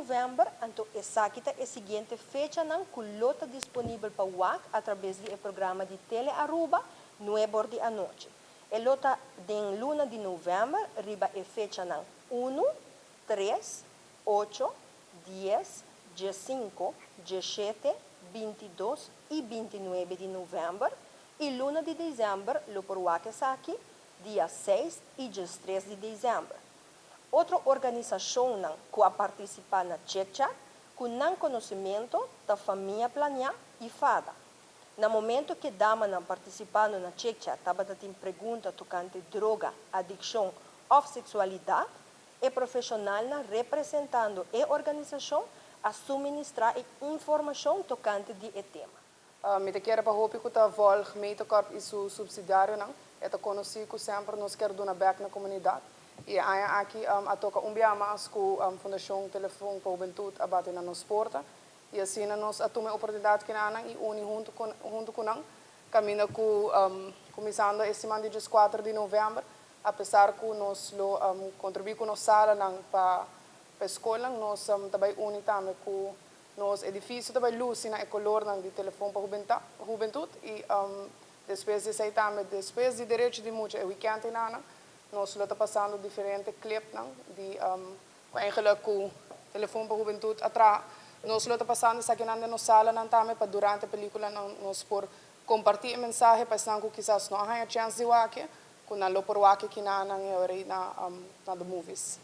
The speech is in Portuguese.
novembro, então essa aqui é a seguinte fecha não colota disponível para o WAC através do programa de Tele Aruba, 9 da noite. E lota de luna de novembro, riba a fecha não 1, 3, 8, 10, 15, 17, 22 e 29 de novembro. E luna de dezembro, lo por WAC aqui, dia 6 e dia 3 de dezembro. Outra organização que participa na Checha, com não conhecimento da família planear e fada. No momento que dama não participando na Checha, estava tendo pergunta tocante droga, adicção ou sexualidade, e profissional representando a organização a suministrar informação tocante de tema. Me quero para hoop que tá vol gemeentekorp is subsidiário não, é tá conhecido sempre nos quer do na back na comunidade. E aí aqui a toca mais com a Fundação Telefone para a Juventude a bater na nossa porta. E assim nós a tomar a oportunidade que nós e uni junto com nós caminha com começando esse mês de 4 de novembro, apesar que nós contribuímos com nossa sala para a escola, nós também uni também com nosso edifício também luz na color de telefone para a juventude e depois de sair também depois de direito de muito é weekend nana nós estamos passando diferentes clipes de eigenlijk com telefone para a juventude atrás nós estamos passando isso aqui na nossa sala também para durante a película nós por compartilhar mensagem para que quizás não há chance de ver que na lo por que na the movies.